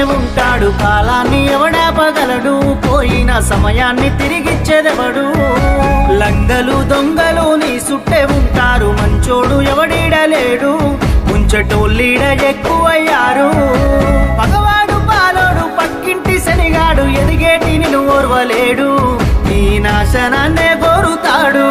ఉంటాడు కాలాన్ని ఎవడాపగలడు పోయిన సమయాన్ని తిరిగిచ్చేదెవడు లంగలు దొంగలు నీ సుట్టే ఉంటారు మంచోడు ఎవడీడలేడు ముంచటోళ్ళీడ ఎక్కువయ్యారు పగవాడు పాలోడు పక్కింటి శనిగాడు ఎదిగేటి నిన్ను ఓర్వలేడు నీ నాశనాన్నే కోరుతాడు